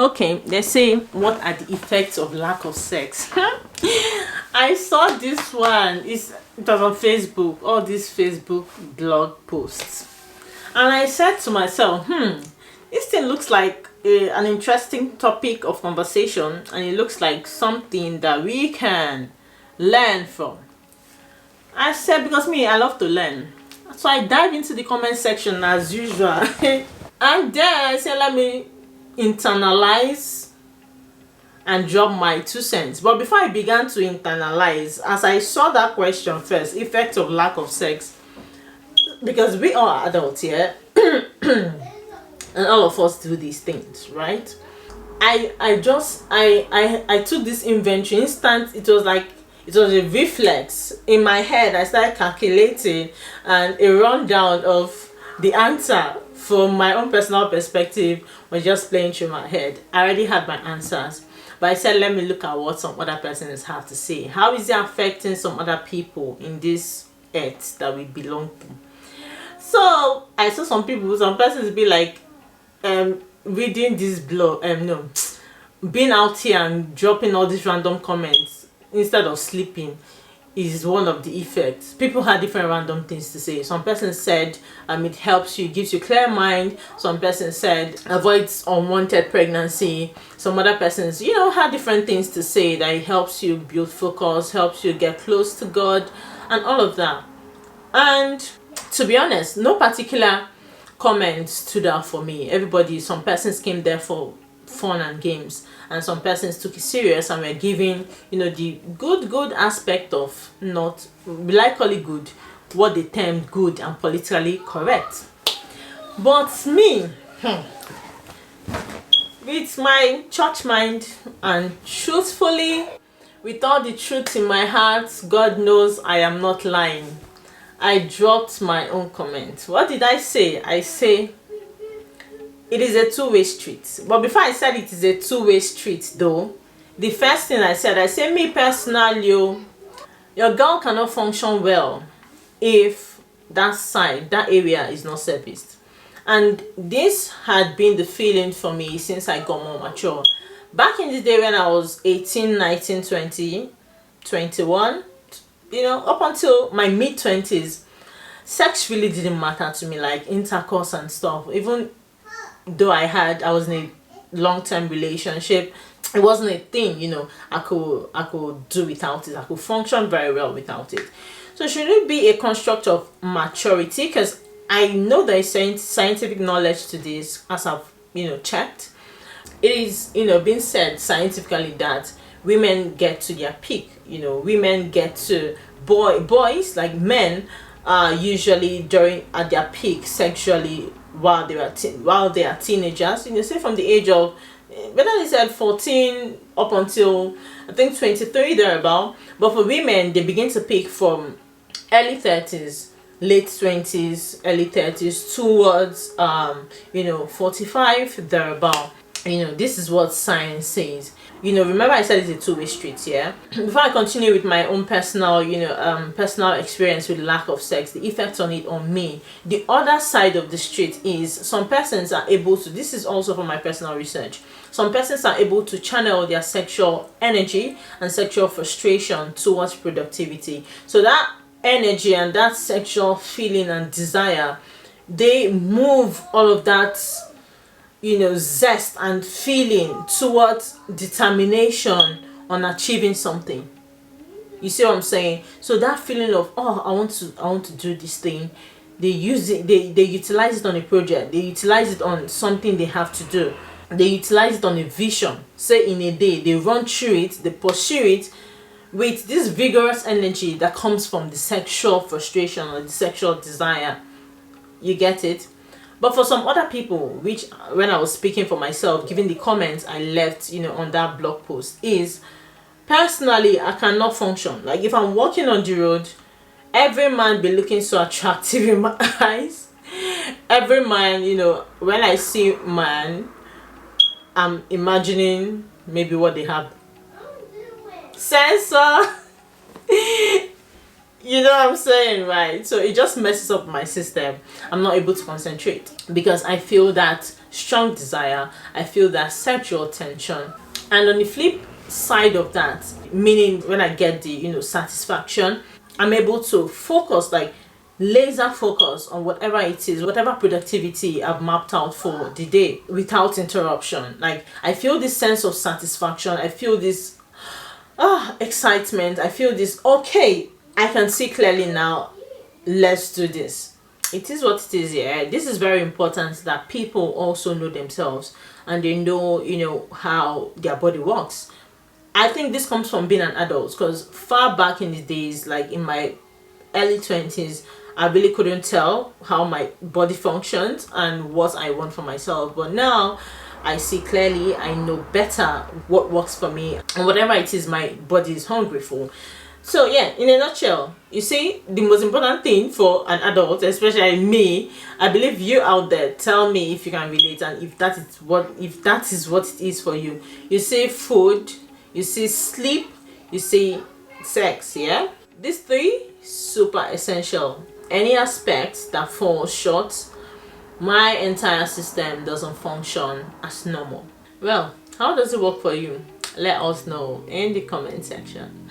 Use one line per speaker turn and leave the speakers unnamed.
Okay, they say, what are the effects of lack of sex? I saw this one. It was on Facebook, all these Facebook blog posts. And I said to myself, this thing looks like an interesting topic of conversation, and it looks like something that we can learn from. I said, because me, I love to learn. So I dive into the comment section as usual. And then I said, let me internalize and drop my 2 cents. But before I began to internalize, as I saw that question first, effect of lack of sex, because we are adults here, and all of us do these things, right? I took this inventory instant. It was a reflex in my head. I started calculating, and a rundown of the answer from my own personal perspective was just playing through my head. I already had my answers, but I said, let me look at what some other persons have to say. How is it affecting some other people in this earth that we belong to? So I saw some persons be like, reading this blog, being out here and dropping all these random comments instead of sleeping is one of the effects. People had different random things to say. Some person said it helps you, gives you clear mind. Some person said avoids unwanted pregnancy. Some other persons, had different things to say, that it helps you build focus, helps you get close to God, and all of that. And to be honest, no particular comment stood out for me. Some persons came there for fun and games, and some persons took it serious and were giving the good aspect of, not likely good, what they termed good and politically correct. But me, with my church mind and truthfully, with all the truth in my heart, God knows I am not lying, I dropped my own comment. What did I say? I say it is a two-way street. But before I said it is a two-way street though, the first thing I said me personally, your girl cannot function well if that area is not serviced. And this had been the feeling for me since I got more mature. Back in the day when I was 18, 19, 20, 21, up until my mid-20s, sex really didn't matter to me, like intercourse and stuff. Even though I was in a long-term relationship, it wasn't a thing, I could do without it. I could function very well without it. So should it be a construct of maturity? Because I know there is scientific knowledge to this, as I've checked. It is being said scientifically that women get to their peak. Women get to boys, like men, are usually at their peak sexually while they are teenagers. Say from the age of, whether they said 14 up until I think 23 thereabout. But for women, they begin to peak from early 30s, late 20s, early 30s towards 45 thereabout. This is what science says. Remember I said it's a two-way street, yeah? Before I continue with my own personal, personal experience with lack of sex, the effects on it on me, the other side of the street is some persons are able to, this is also from my personal research, some persons are able to channel their sexual energy and sexual frustration towards productivity. So that energy and that sexual feeling and desire, they move all of that zest and feeling towards determination on achieving something. You see what I'm saying? So that feeling of, I want to do this thing, they use it, they utilize it on a project, they utilize it on something they have to do, they utilize it on a vision. Say in a day, they run through it, they pursue it with this vigorous energy that comes from the sexual frustration or the sexual desire. You get it? But for some other people, which when I was speaking for myself, given the comments I left, on that blog post, is personally I cannot function. Like if I'm walking on the road, every man be looking so attractive in my eyes. Every man, when I see man, I'm imagining maybe what they have. Sensor. You know what I'm saying, right? So it just messes up my system. I'm not able to concentrate because I feel that strong desire, I feel that sexual tension. And on the flip side of that, meaning when I get the satisfaction, I'm able to focus, like laser focus on whatever it is, whatever productivity I've mapped out for the day without interruption. Like I feel this sense of satisfaction, I feel this excitement, I feel this, okay, I can see clearly now, let's do this. It is what it is. Yeah, this is very important, that people also know themselves and they know how their body works. I think this comes from being an adult, because far back in the days, like in my early 20s, I really couldn't tell how my body functions and what I want for myself. But now I see clearly, I know better what works for me and whatever it is my body is hungry for. So yeah, in a nutshell, you see, the most important thing for an adult, especially me, I believe you out there, tell me if you can relate, and if that is what it is for you. You see food, you see sleep, you see sex. Yeah, these three super essential. Any aspect that falls short, my entire system doesn't function as normal. Well, how does it work for you? Let us know in the comment section.